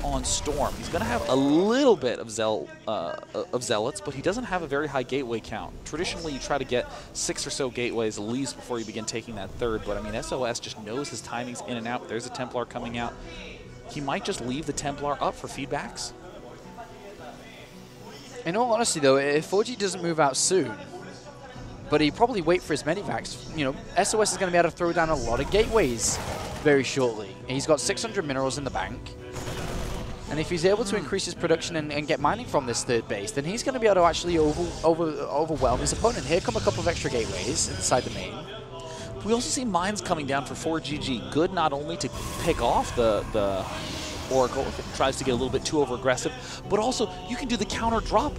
on Storm. He's going to have a little bit of Zealots, but he doesn't have a very high gateway count. Traditionally, you try to get 6 or so gateways at least before you begin taking that third, but I mean, SOS just knows his timing's in and out. There's a Templar coming out. He might just leave the Templar up for feedbacks. In all honesty, though, if ForGG doesn't move out soon, but he'd probably wait for his medivacs, you know, SOS is going to be able to throw down a lot of gateways very shortly. He's got 600 minerals in the bank. And if he's able to increase his production and get mining from this third base, then he's going to be able to actually overwhelm his opponent. Here come a couple of extra gateways inside the main. We also see mines coming down for ForGG. Good not only to pick off the Oracle if it tries to get a little bit too over-aggressive, but also you can do the counter drop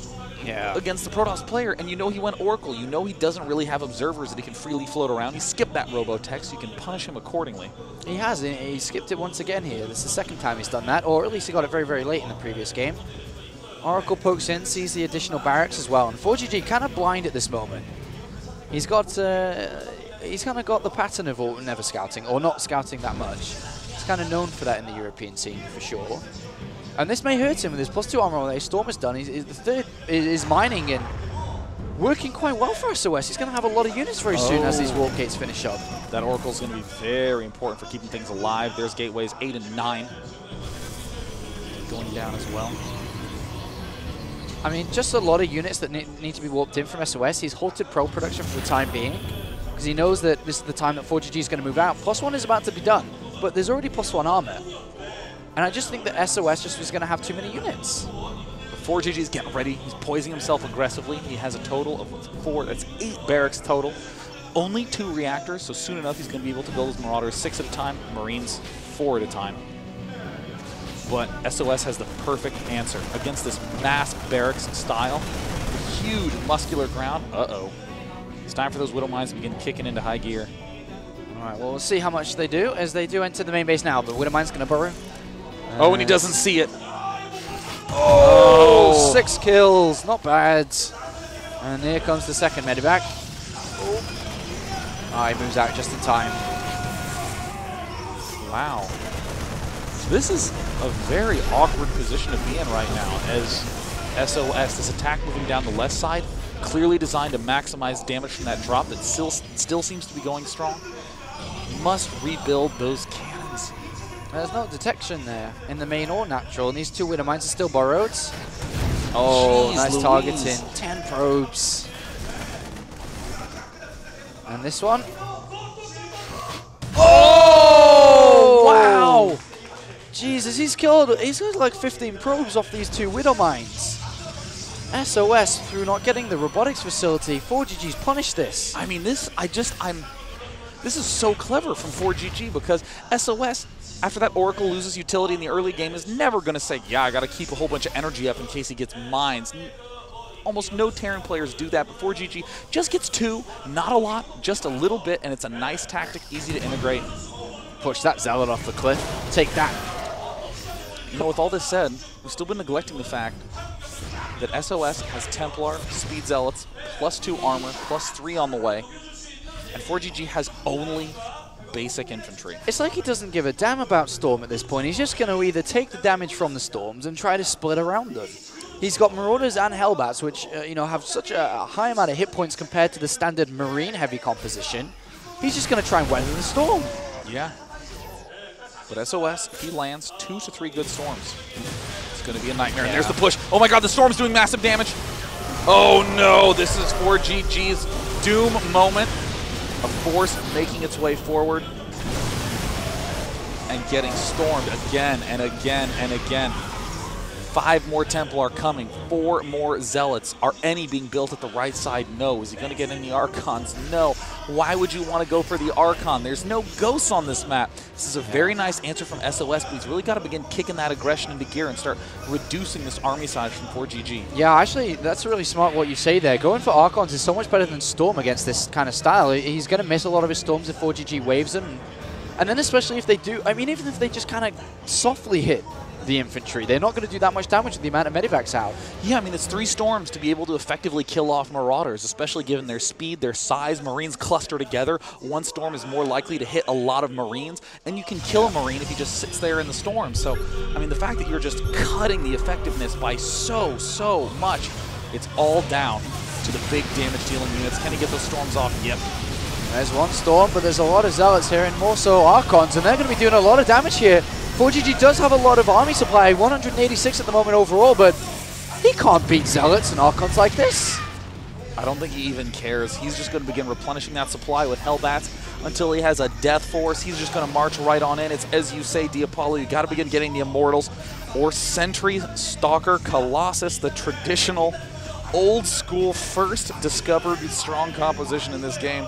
against the Protoss player, and you know he went Oracle. You know he doesn't really have observers that he can freely float around. He skipped that Robotech, so you can punish him accordingly. He has. He skipped it once again here. This is the second time he's done that, or at least he got it very, very late in the previous game. Oracle pokes in, sees the additional barracks as well, and ForGG kind of blind at this moment. He's got, he's kind of got the pattern of never scouting, or not scouting that much. He's kind of known for that in the European scene, for sure. And this may hurt him with his +2 armor that Storm has done. The third is mining and working quite well for SOS. He's going to have a lot of units very soon as these warp gates finish up. That Oracle's going to be very important for keeping things alive. There's gateways 8 and 9 going down as well. I mean, just a lot of units that need to be warped in from SOS. He's halted pro production for the time being because he knows that this is the time that ForGG is going to move out. +1 is about to be done, but there's already +1 armor. And I just think that SOS just was going to have too many units. ForGG is getting ready. He's poising himself aggressively. He has a total of 4. That's 8 barracks total. Only 2 reactors, so soon enough he's going to be able to build his Marauders 6 at a time, Marines 4 at a time. But SOS has the perfect answer against this mass barracks style. Huge muscular ground. Uh-oh. It's time for those Widow Mines to begin kicking into high gear. All right, well, we'll see how much they do as they do enter the main base now. But Widow Mine's going to burrow. Oh, and he doesn't see it. Oh, 6 kills. Not bad. And here comes the second medivac. Oh, he moves out just in time. Wow. This is a very awkward position to be in right now as SOS, this attack moving down the left side, clearly designed to maximize damage from that drop that still seems to be going strong. Must rebuild those cannons. There's no detection there in the main or natural, and these 2 Widow Mines are still borrowed. Oh, jeez, nice Louise. targeting. 10 probes. And this one. Oh, wow. Jesus, he's got like 15 probes off these 2 Widow Mines. SOS, through not getting the robotics facility, ForGG's punished this. I mean, this is so clever from ForGG because SOS, after that Oracle loses utility in the early game, is never going to say, yeah, I got to keep a whole bunch of energy up in case he gets mines. Almost no Terran players do that, but ForGG just gets 2, not a lot, just a little bit, and it's a nice tactic, easy to integrate. Push that Zealot off the cliff. Take that. You know, with all this said, we've still been neglecting the fact that SOS has Templar, Speed Zealots, +2 armor, +3 on the way, and ForGG has only basic infantry. It's like he doesn't give a damn about Storm at this point. He's just going to either take the damage from the Storms and try to split around them. He's got Marauders and Hellbats, which you know, have such a high amount of hit points compared to the standard Marine-heavy composition. He's just going to try and weather the Storm. Yeah. But SOS, if he lands 2 to 3 good Storms, it's going to be a nightmare. And there's the push. Oh my god, the Storm's doing massive damage. Oh no, this is ForGG's doom moment. A force making its way forward and getting stormed again and again and again. 5 more Templar coming, 4 more Zealots. Are any being built at the right side? No. Is he going to get any Archons? No. Why would you want to go for the Archon? There's no ghosts on this map. This is a very nice answer from SOS, but he's really got to begin kicking that aggression into gear and start reducing this army size from ForGG. Yeah, actually, that's really smart what you say there. Going for Archons is so much better than Storm against this kind of style. He's going to miss a lot of his Storms if ForGG waves them. And then especially if they do, I mean, even if they just kind of softly hit the infantry. They're not going to do that much damage with the amount of medivacs out. Yeah, I mean, it's 3 storms to be able to effectively kill off Marauders, especially given their speed, their size. Marines cluster together. 1 storm is more likely to hit a lot of Marines, and you can kill a Marine if he just sits there in the storm. So, I mean, the fact that you're just cutting the effectiveness by so much, it's all down to the big damage-dealing units. Can he get those storms off? Yep. There's 1 storm, but there's a lot of Zealots here, and more so Archons, and they're going to be doing a lot of damage here. ForGG does have a lot of army supply, 186 at the moment overall, but he can't beat Zealots and Archons like this. I don't think he even cares. He's just going to begin replenishing that supply with Hellbats until he has a Death Force. He's just going to march right on in. It's, as you say, Diapollo, you got to begin getting the Immortals or Sentry, Stalker, Colossus, the traditional, old-school, first discovered strong composition in this game.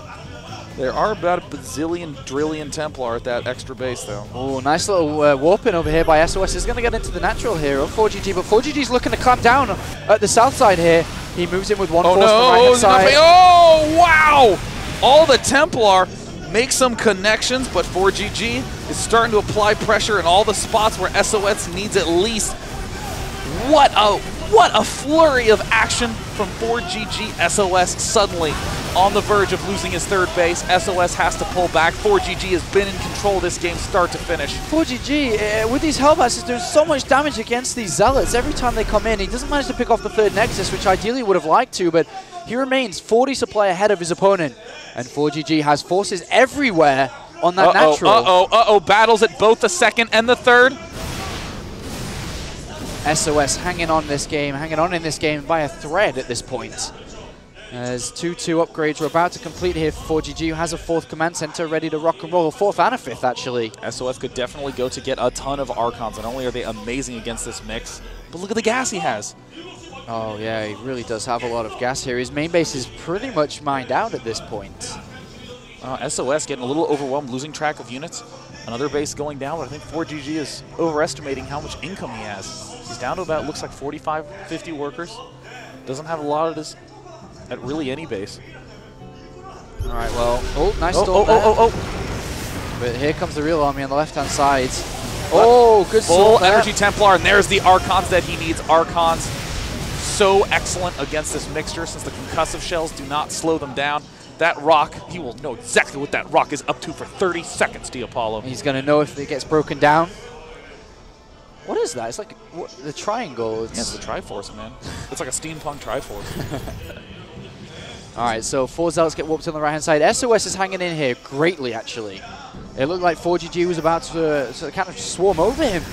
There are about a bazillion, drillion Templar at that extra base, though. Oh, nice little warping over here by SOS. Is going to get into the natural here of ForGG, but ForGG's looking to clamp down at the south side here. He moves in with 1 force from the right-hand side. Oh, wow! All the Templar make some connections, but ForGG is starting to apply pressure in all the spots where SOS needs at least. What a flurry of action from ForGG. SOS suddenly on the verge of losing his 3rd base. SOS has to pull back. ForGG has been in control of this game start to finish. ForGG, with these Hellbats, is doing so much damage against these Zealots. Every time they come in, he doesn't manage to pick off the 3rd Nexus, which ideally would have liked to, but he remains 40 supply ahead of his opponent. And ForGG has forces everywhere on that natural. Battles at both the 2nd and the 3rd. SOS hanging on in this game by a thread at this point. As 2-2 upgrades are about to complete here for ForGG, who has a 4th command center ready to rock and roll. A 4th and a 5th, actually. SOS could definitely go to get a ton of Archons. Not only are they amazing against this mix, but look at the gas he has. Oh, yeah, he really does have a lot of gas here. His main base is pretty much mined out at this point. SOS getting a little overwhelmed, losing track of units. Another base going down, but I think ForGG is overestimating how much income he has. He's down to about, looks like 45, 50 workers. Doesn't have a lot of this at really any base. All right, well, nice storm there. But here comes the real army on the left-hand side. Oh, good full energy Templar, and there's the Archons that he needs. Archons so excellent against this mixture since the concussive shells do not slow them down. That rock, he will know exactly what that rock is up to for 30 seconds, Diapollo. He's going to know if it gets broken down. What is that? It's like the triangle. It's the Triforce, man. It's like a steampunk Triforce. All right, so 4 Zealots get warped on the right-hand side. SOS is hanging in here greatly, actually. It looked like ForGG was about to kind of swarm over him.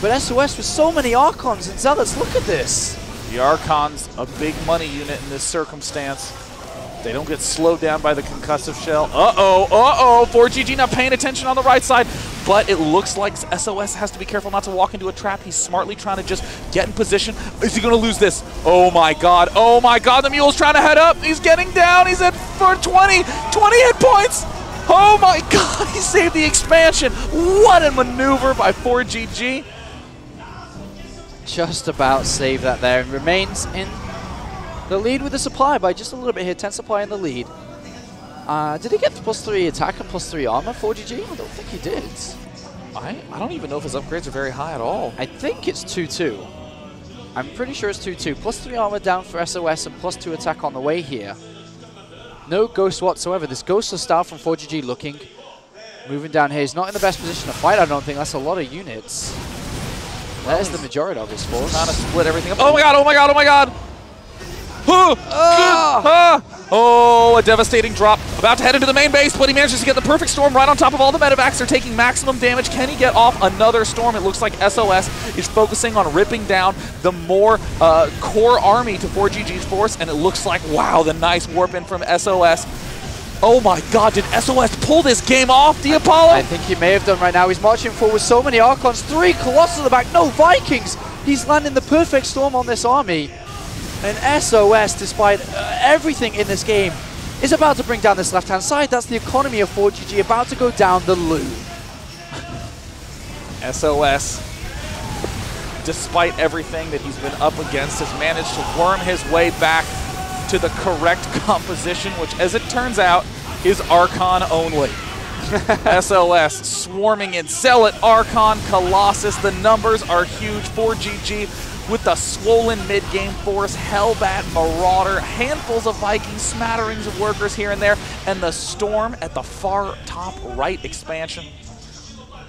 But SOS with so many Archons and Zealots, look at this. The Archons, a big money unit in this circumstance. They don't get slowed down by the concussive shell. ForGG not paying attention on the right side, but it looks like SOS has to be careful not to walk into a trap. He's smartly trying to just get in position. Is he going to lose this? Oh my god, the mule's trying to head up. He's getting down, he's at for 20 hit points. Oh my god, he saved the expansion. What a maneuver by ForGG. Just about saved that there and remains in the lead with the supply by just a little bit here. 10 supply in the lead. Did he get +3 attack and +3 armor, ForGG? I don't think he did. I don't even know if his upgrades are very high at all. I think it's 2-2. I'm pretty sure it's 2-2. +3 armor down for SOS and +2 attack on the way here. No ghost whatsoever. This ghostless style from ForGG looking. Moving down here. He's not in the best position to fight, I don't think. That's a lot of units. That is the majority of his force. Trying to split everything up. Oh my god! Oh, a devastating drop. About to head into the main base, but he manages to get the perfect storm right on top of all the medevacs. They're taking maximum damage. Can he get off another storm? It looks like SOS is focusing on ripping down the more core army to ForGG's force, and it looks like, wow, the nice warp in from SOS. Oh my god, did SOS pull this game off, Diapollo? I think he may have done right now. He's marching forward with so many Archons, 3 Colossus at the back, no Vikings. He's landing the perfect storm on this army. And SOS, despite everything in this game, is about to bring down this left-hand side. That's the economy of ForGG about to go down the loo. SOS, despite everything that he's been up against, has managed to worm his way back to the correct composition, which, as it turns out, is Archon only. SOS swarming in Zealot, Archon, Colossus. The numbers are huge. ForGG with the swollen mid-game force, Hellbat, Marauder, handfuls of Vikings, smatterings of workers here and there, and the Storm at the far top right expansion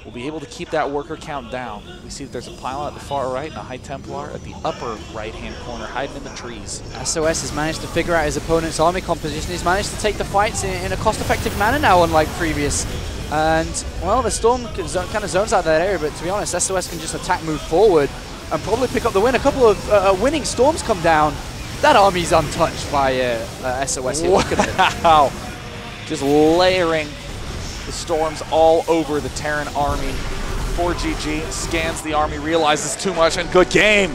will be able to keep that worker count down. We see that there's a pylon at the far right and a High Templar at the upper right-hand corner, hiding in the trees. SOS has managed to figure out his opponent's army composition. He's managed to take the fights in a cost-effective manner now, unlike previous. And, well, the Storm kind of zones out that area, but to be honest, SOS can just attack, move forward, and probably pick up the win. A couple of winning Storms come down. That army's untouched by SOS here. Look at it. Wow. Just layering the Storms all over the Terran army. ForGG scans the army, realizes too much, and good game.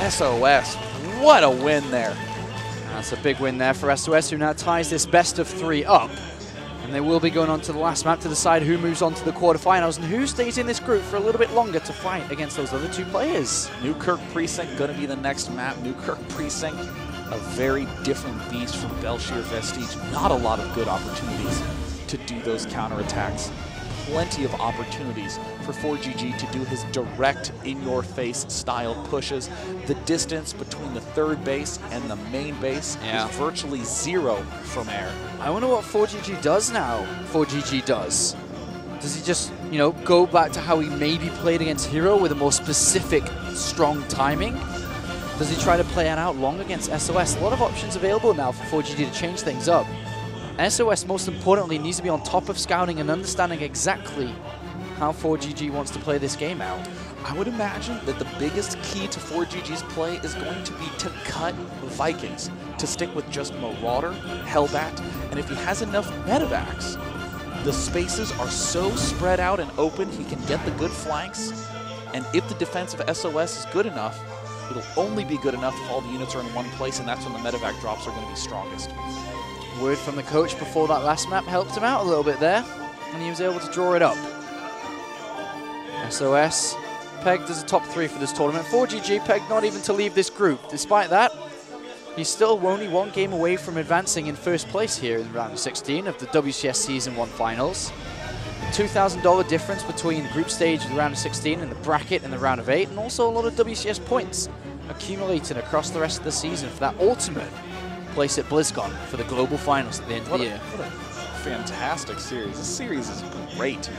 SOS, what a win there. That's a big win there for SOS, who now ties this best of 3 up. And they will be going on to the last map to decide who moves on to the quarterfinals and who stays in this group for a little bit longer to fight against those other 2 players. Newkirk Precinct going to be the next map. Newkirk Precinct, a very different beast from Belshir Vestige. Not a lot of good opportunities to do those counterattacks. Plenty of opportunities for ForGG to do his direct, in-your-face style pushes. The distance between the third base and the main base is virtually 0 from air. I wonder what ForGG does now. ForGG does. Does he just, you know, go back to how he maybe played against Hero with a more specific, strong timing? Does he try to play it out long against SOS? A lot of options available now for ForGG to change things up. SOS, most importantly, needs to be on top of scouting and understanding exactly how ForGG wants to play this game out. I would imagine that the biggest key to ForGG's play is going to be to cut Vikings, to stick with just Marauder, Hellbat, and if he has enough medevacs, the spaces are so spread out and open, he can get the good flanks, and if the defense of SOS is good enough, it'll only be good enough if all the units are in one place, and that's when the medevac drops are going to be strongest. Word from the coach before that last map helped him out a little bit there, and he was able to draw it up. SOS pegged as a top 3 for this tournament. ForGG pegged not even to leave this group. Despite that, he's still only 1 game away from advancing in first place here in round of 16 of the WCS Season 1 Finals. $2,000 difference between group stage of the round of 16 and the bracket in the round of 8, and also a lot of WCS points accumulated across the rest of the season for that ultimate place at BlizzCon for the global finals at the end of the year. What a fantastic series. This series is great.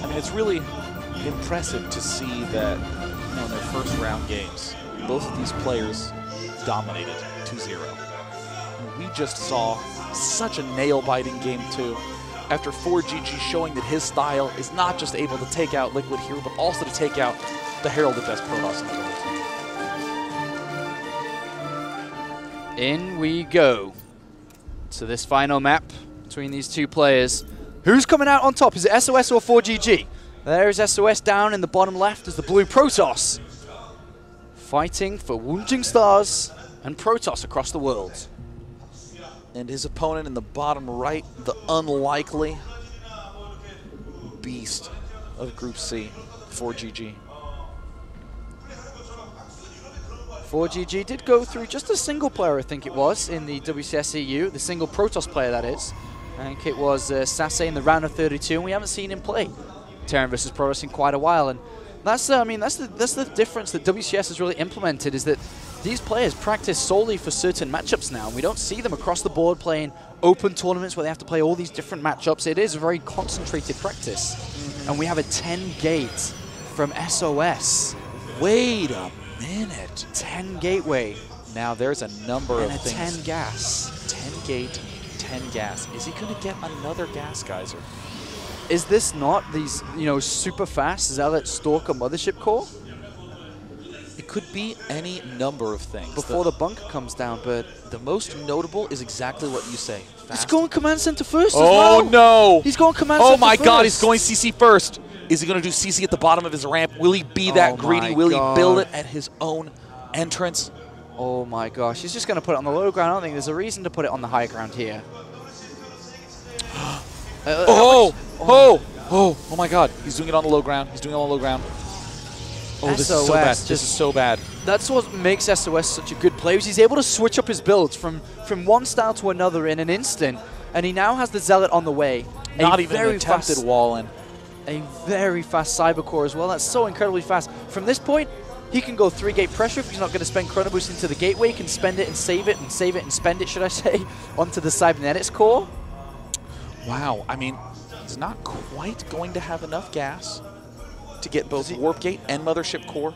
I mean, it's really impressive to see that, you know, in their first round games, both of these players dominated 2-0. We just saw such a nail-biting game, too, after ForGG showing that his style is not just able to take out Liquid Hero, but also to take out the heralded best Protoss in the world. In we go to this final map between these 2 players. Who's coming out on top? Is it SOS or ForGG? There is SOS down in the bottom left as the blue Protoss fighting for Wounding Stars and Protoss across the world. And his opponent in the bottom right, the unlikely beast of Group C, ForGG. ForGG did go through just a single player, I think it was, in the WCS EU, the single Protoss player, that is. I think it was Sase in the round of 32, and we haven't seen him play Terran versus Protoss in quite a while. And that's, I mean, that's the difference that WCS has really implemented, is that these players practice solely for certain matchups now. We don't see them across the board playing open tournaments where they have to play all these different matchups. It is a very concentrated practice. And we have a 10 gate from SOS. Wait a minute. 10 gateway. Now there's a number of things. And a 10 gas. 10 gate, 10 gas. Is he going to get another gas geyser? Is this not these, you know, super fast Zealot Stalker Mothership core? It could be any number of things. Before the bunker comes down, but the most notable is exactly what you say. Fast. He's going command center first as well. Oh no! He's going command center first. Oh my god, he's going CC first. Is he going to do CC at the bottom of his ramp? Will he be that greedy? Will he build it at his own entrance? Oh my gosh, he's just going to put it on the low ground. I don't think there's a reason to put it on the high ground here. Oh my god, he's doing it on the low ground. He's doing it on the low ground. Oh, this is so bad. This is so bad. That's what makes SOS such a good player. He's able to switch up his builds from one style to another in an instant. And he now has the Zealot on the way. Not even an attempted wall in. A very fast Cyber Core as well. That's so incredibly fast. From this point, he can go 3-gate pressure if he's not going to spend Chrono Boost into the gateway. He can spend it and save it and spend it, should I say, onto the Cybernetics core. Wow, I mean, he's not quite going to have enough gas to get both Warp Gate and Mothership Core.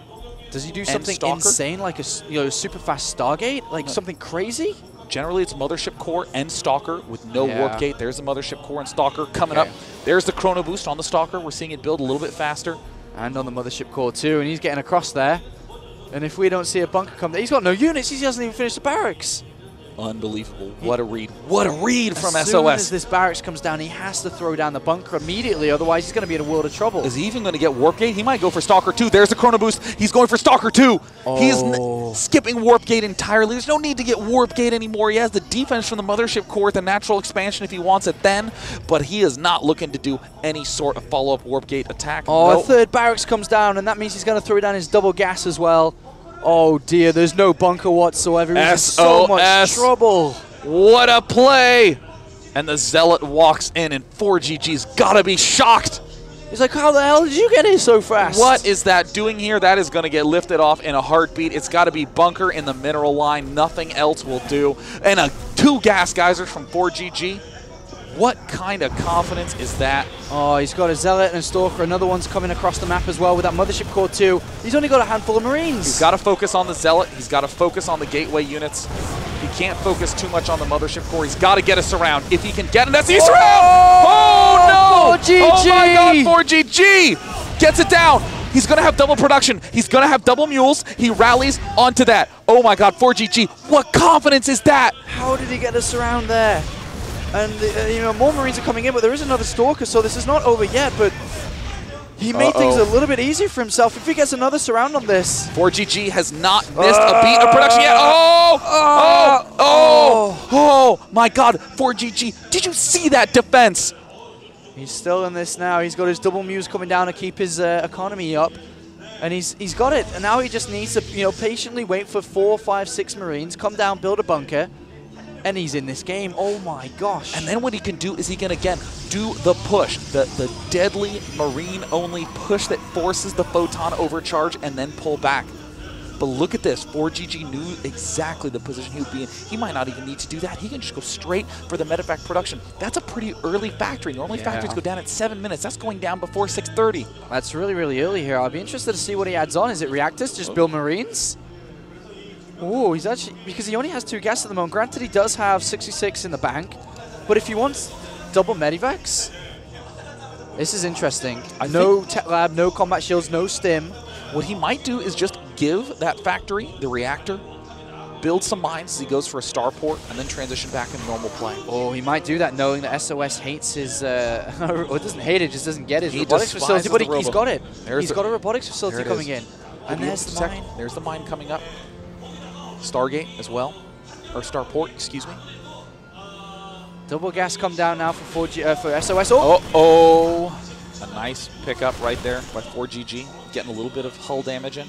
Does he do something insane, like a super fast Stargate, like something crazy? Generally, it's Mothership Core and Stalker with no Warp Gate. There's the Mothership Core and Stalker coming up. There's the Chrono Boost on the Stalker. We're seeing it build a little bit faster. And on the Mothership Core too, and he's getting across there. And if we don't see a bunker come there, he's got no units. He hasn't even finished the barracks. Unbelievable. What a read. What a read from SOS. As soon as this barracks comes down, he has to throw down the bunker immediately, otherwise he's going to be in a world of trouble. Is he even going to get Warp Gate? He might go for Stalker 2. There's the Chrono Boost. He's going for Stalker 2. Oh. He's skipping Warp Gate entirely. There's no need to get Warp Gate anymore. He has the defense from the Mothership Core with the natural expansion if he wants it then, but he is not looking to do any sort of follow-up Warp Gate attack. Oh, a third barracks comes down, and that means he's going to throw down his double gas as well. Oh dear, there's no bunker whatsoever. He's in so much trouble. What a play! And the Zealot walks in, and ForGG's gotta be shocked. He's like, how the hell did you get here so fast? What is that doing here? That is going to get lifted off in a heartbeat. It's got to be bunker in the mineral line. Nothing else will do. And 2 gas geysers from ForGG. What kind of confidence is that? Oh, he's got a Zealot and a Stalker. Another one's coming across the map as well with that Mothership Core 2. He's only got a handful of Marines. He's got to focus on the Zealot. He's got to focus on the gateway units. He can't focus too much on the Mothership Core. He's got to get us around. If he can get an SE surround! Oh, no! ForGG! Oh, my God, ForGG! Gets it down. He's going to have double production. He's going to have double mules. He rallies onto that. Oh, my God, ForGG. What confidence is that? How did he get us around there? And, you know, more Marines are coming in, but there is another Stalker, so this is not over yet, but he made things a little bit easier for himself if he gets another surround on this. ForGG has not missed a beat of production yet. Oh, my God, ForGG. Did you see that defense? He's still in this now. He's got his double muse coming down to keep his economy up. And he's got it. And now he just needs to, you know, patiently wait for 4, 5, 6 Marines, come down, build a bunker, and he's in this game. Oh my gosh. And then what he can do is he can, again, do the push, the deadly Marine-only push that forces the Photon overcharge and then pull back. But look at this. ForGG knew exactly the position he would be in. He might not even need to do that. He can just go straight for the medevac production. That's a pretty early factory. Normally factories go down at 7 minutes. That's going down before 6:30. That's really, really early here. I'll be interested to see what he adds on. Is it reactors? Just build Marines? Oh, he's actually, because he only has 2 gas at the moment. Granted, he does have 66 in the bank, but if he wants double medivacs, this is interesting. No tech lab, no combat shields, no stim. What he might do is just give that factory, the reactor, build some mines as he goes for a starport, and then transition back into normal play. Oh, he might do that knowing that SOS hates his, or doesn't hate it, just doesn't get his robotics facility, but he's got it. He's got a robotics facility coming in. And there's the mine. There's the mine coming up. Stargate as well, or starport, excuse me. Double gas come down now for SOS. A nice pickup right there by ForGG, getting a little bit of hull damage in.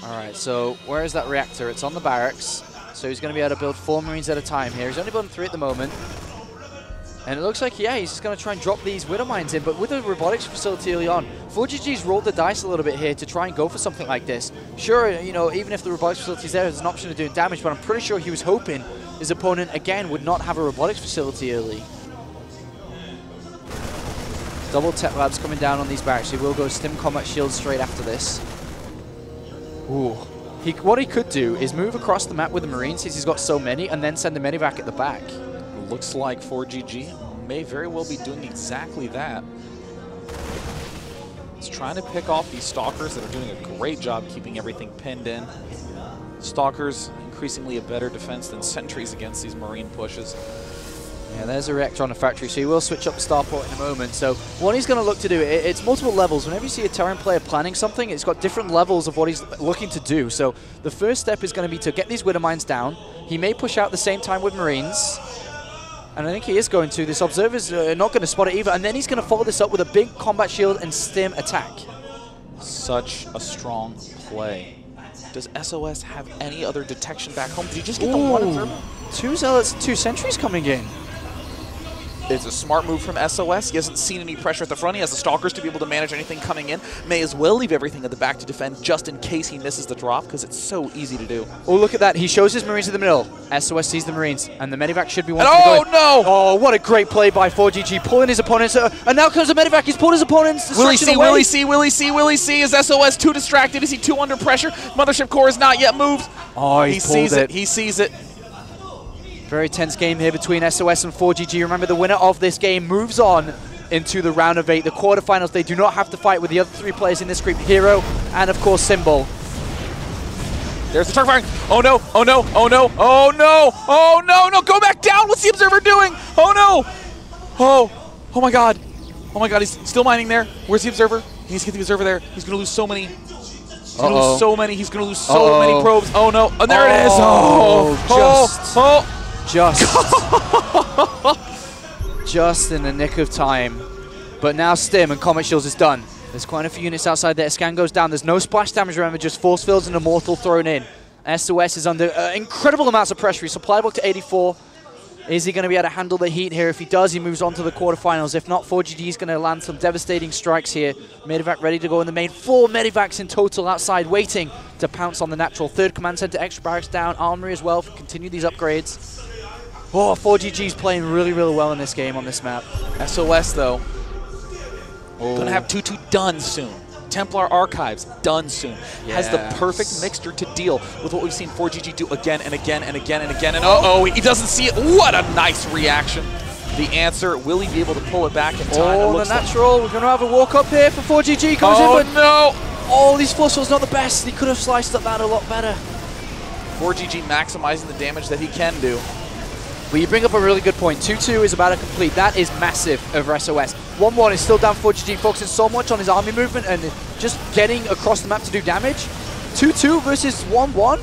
All right, so where is that reactor? It's on the barracks, so he's going to be able to build 4 Marines at a time here. He's only building 3 at the moment. And it looks like, yeah, he's just going to try and drop these Widow Mines in, but with the robotics facility early on, ForGG's rolled the dice a little bit here to try and go for something like this. Sure, you know, even if the robotics facility's there, there's an option of doing damage, but I'm pretty sure he was hoping his opponent, again, would not have a robotics facility early. Double tech labs coming down on these barracks. He will go stim combat shields straight after this. Ooh. What he could do is move across the map with the Marines since he's got so many, and then send the medevac at the back. Looks like ForGG may very well be doing exactly that. He's trying to pick off these Stalkers that are doing a great job keeping everything pinned in. Stalkers increasingly a better defense than sentries against these Marine pushes. Yeah, there's a reactor on the factory, so he will switch up the starport in a moment. So what he's going to look to do, it's multiple levels. Whenever you see a Terran player planning something, it's got different levels of what he's looking to do. So the first step is going to be to get these Widow Mines down. He may push out at the same time with Marines. And I think he is going to. This Observer's not going to spot it either. And then he's going to follow this up with a big combat shield and stim attack. Such a strong play. Does SOS have any other detection back home? Did you just get the one observer? 2 Zealots, 2 sentries coming in. It's a smart move from SOS. He hasn't seen any pressure at the front. He has the Stalkers to be able to manage anything coming in. May as well leave everything at the back to defend just in case he misses the drop, because it's so easy to do. Oh, look at that. He shows his Marines in the middle. SOS sees the Marines, and the Medivac should be one. Oh, no! Oh, what a great play by ForGG, pulling his opponents. And now comes the Medivac. He's pulled his opponents. Will he see? Will he see? Will he see? Will he see? Is SOS too distracted? Is he too under pressure? Mothership Core is not yet moved. Oh, he sees it. He sees it. Very tense game here between SOS and ForGG. Remember, the winner of this game moves on into the round of 8, the quarterfinals. They do not have to fight with the other 3 players in this group, Hero and, of course, Symbol. There's the target firing. Oh, no. Oh, no. Oh, no. Oh, no. Oh, no. No, go back down. What's the Observer doing? Oh, no. Oh. Oh, my God. Oh, my God. He's still mining there. Where's the Observer? He needs to get the Observer there. He's going to lose so many. He's going to lose so many. He's going to lose so many probes. Oh, no. And there it is. Oh. Just in the nick of time. But now Stim and Comet Shields is done. There's quite a few units outside there. Scan goes down. There's no splash damage, remember, just force fields and Immortal thrown in. SOS is under incredible amounts of pressure. He's supply book to 84. Is he going to be able to handle the heat here? If he does, he moves on to the quarterfinals. If not, ForGG is going to land some devastating strikes here. Medivac ready to go in the main. 4 Medivacs in total outside, waiting to pounce on the natural. 3rd command center, extra barracks down. Armory as well, continue these upgrades. Oh, ForGG is playing really, really well in this game on this map. SOS, though, going to have 2-2 done soon. Templar Archives done soon. Yes. Has the perfect mixture to deal with what we've seen ForGG do again and again and again and again. And uh-oh, he doesn't see it. What a nice reaction. The answer, will he be able to pull it back in time? Oh, the natural. We're going to have a walk up here for ForGG. Comes in, but no. Oh, these force fields not the best. He could have sliced up that a lot better. ForGG maximizing the damage that he can do. Well, you bring up a really good point. 2-2 is about to complete. That is massive over SOS. 1-1 is still down for ForGG, focusing so much on his army movement and just getting across the map to do damage. 2-2 versus 1-1.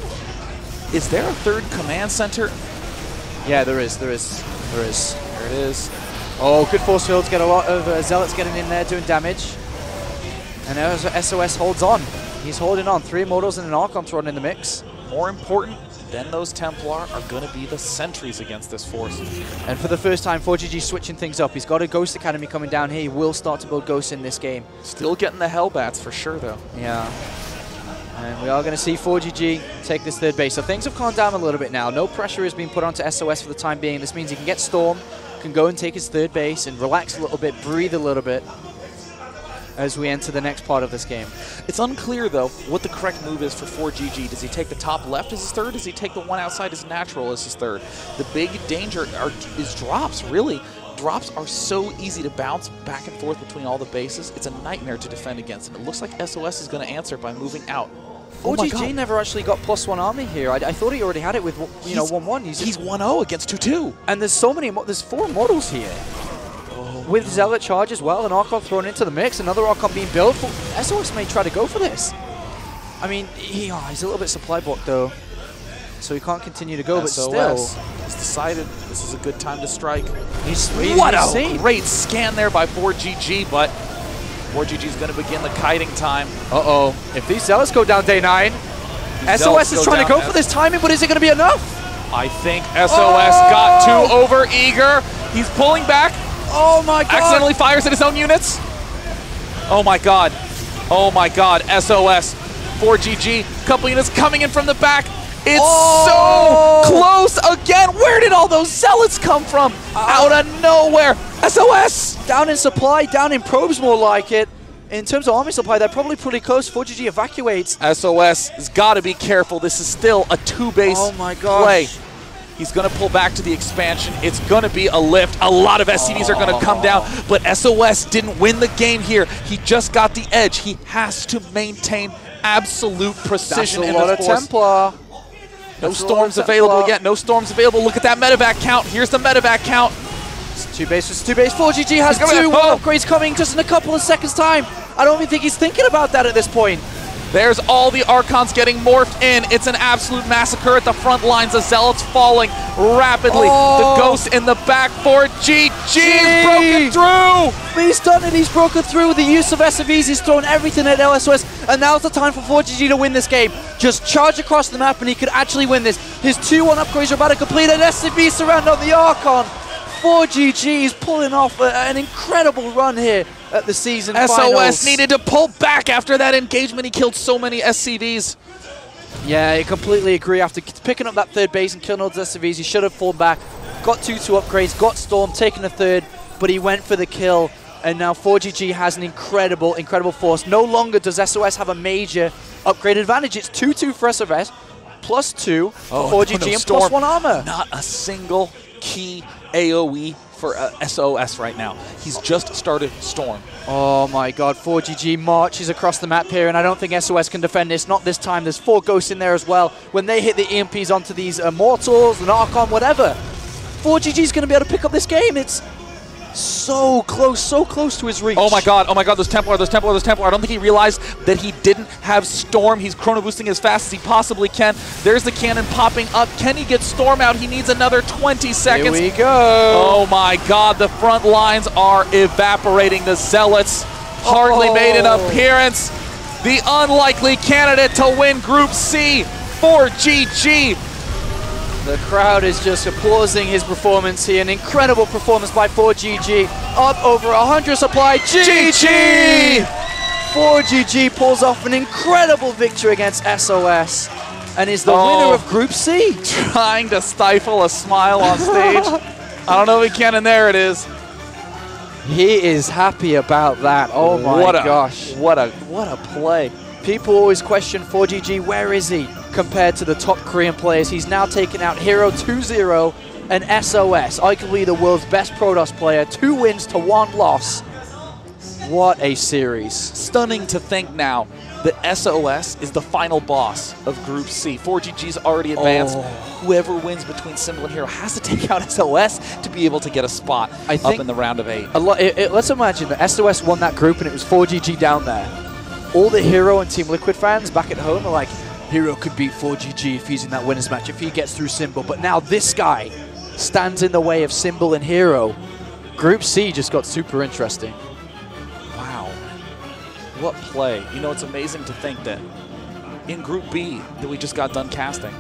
Is there a 3rd command center? Yeah, there is. There is. There it is. Oh, good force fields. Get a lot of Zealots getting in there doing damage. And SOS holds on. He's holding on. 3 Immortals and an Archon thrown in the mix. More important than those Templar are going to be the sentries against this force. And for the first time, ForGG switching things up. He's got a Ghost Academy coming down here. He will start to build Ghosts in this game. Still getting the Hellbats for sure, though. Yeah. And we are going to see ForGG take this 3rd base. So things have calmed down a little bit now. No pressure is being put onto SOS for the time being. This means he can get Storm, can go and take his 3rd base and relax a little bit, breathe a little bit as we enter the next part of this game. It's unclear, though, what the correct move is for ForGG. Does he take the top left as his 3rd? Does he take the one outside as natural as his 3rd? The big danger is drops, really. Drops are so easy to bounce back and forth between all the bases. It's a nightmare to defend against, and it looks like SOS is going to answer by moving out. ForGG never actually got +1 army here. I thought he already had it with 1-1. He's 1-0 against 2-2. And there's so many. There's 4 models here. With Zealot charge as well, an Archon thrown into the mix, another Archon being built. SOS may try to go for this. I mean, he's a little bit supply blocked though, so he can't continue to go, but still. He's decided this is a good time to strike. What a great scan there by ForGG, but ForGG is going to begin the kiting time. Uh-oh. If these Zealots go down day 9, SOS is trying to go for this timing, but is it going to be enough? I think SOS got too over-eager. He's pulling back. Oh my God. Accidentally fires at his own units. Oh my God. Oh my God. SOS. ForGG. Couple units coming in from the back. It's so close again. Where did all those Zealots come from? Out of nowhere. SOS. Down in supply, down in probes more like it. In terms of army supply, they're probably pretty close. ForGG evacuates. SOS has got to be careful. This is still a 2-base play. He's going to pull back to the expansion. It's going to be a lift. A lot of SCVs are going to come down, but SOS didn't win the game here. He just got the edge. He has to maintain absolute precision in this force. Templar. No storms available yet. No storms available. Look at that medevac count. Here's the medevac count. It's 2 base versus 2 base. ForGG has 2 upgrades coming just in a couple of seconds' time. I don't even think he's thinking about that at this point. There's all the Archons getting morphed in. It's an absolute massacre at the front lines. The Zealots falling rapidly. The Ghost in the back for GG is broken through. He's done it. He's broken through with the use of SCVs. He's thrown everything at LSOS. And now's the time for ForGG to win this game. Just charge across the map and he could actually win this. His 2-1 upgrades are about to complete, and SCVs surround on the Archon. ForGG is pulling off an incredible run here at the season SOS finals. needed to pull back after that engagement. He killed so many SCVs. Yeah, I completely agree. After picking up that third base and killing all the SCVs, he should have fallen back. Got 2-2 upgrades, got Storm, taken a third, but he went for the kill. And now ForGG has an incredible, incredible force. No longer does SOS have a major upgrade advantage. It's 2-2 for SOS, +2 for ForGG, and Storm. +1 armor. Not a single key AoE for SOS right now. He's just started Storm. Oh my god, ForGG marches across the map here, and I don't think SOS can defend this. Not this time. There's 4 ghosts in there as well. When they hit the EMPs onto these Immortals, an Archon, whatever, ForGG's going to be able to pick up this game. It's so close to his reach. Oh my god, there's Templar. I don't think he realized that he didn't have Storm. He's chrono boosting as fast as he possibly can. There's the cannon popping up. Can he get Storm out? He needs another 20 seconds. Here we go. Oh my god, the front lines are evaporating. The Zealots hardly made an appearance. The unlikely candidate to win Group C, ForGG. The crowd is just applauding his performance here. An incredible performance by ForGG. Up over 100 supply. GG! ForGG pulls off an incredible victory against SOS and is the winner of Group C. Trying to stifle a smile on stage. I don't know if he can, and there it is. He is happy about that. Oh my gosh. What a play. People always question ForGG, where is he compared to the top Korean players? He's now taken out Hero 2-0 and SOS, arguably the world's best Protoss player. 2 wins to 1 loss. What a series. Stunning to think now that SOS is the final boss of Group C. ForGG's already advanced. Whoever wins between Symbol and Hero has to take out SOS to be able to get a spot up in the round of 8. Let's imagine that SOS won that group and it was ForGG down there. All the Hero and Team Liquid fans back at home are like, Hero could beat ForGG if he's in that winners match, if he gets through Symbol. But now this guy stands in the way of Symbol and Hero. Group C just got super interesting. Wow. What play. You know, it's amazing to think that in Group B that we just got done casting,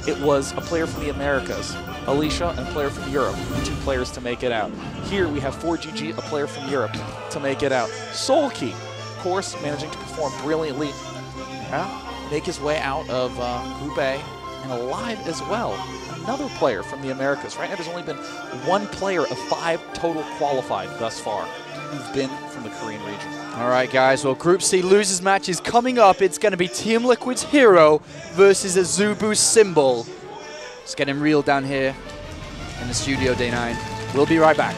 it was a player from the Americas, Alicia, and a player from Europe, 2 players to make it out. Here we have ForGG, a player from Europe, to make it out. Soulkey, of course, managing to perform brilliantly, make his way out of Group A, and alive as well. Another player from the Americas. Right now there's only been 1 player of 5 total qualified thus far who've been from the Korean region. All right, guys. Well, Group C losers match is coming up. It's going to be Team Liquid's Hero versus Azubu's Symbol. It's getting real down here in the studio, Day 9. We'll be right back.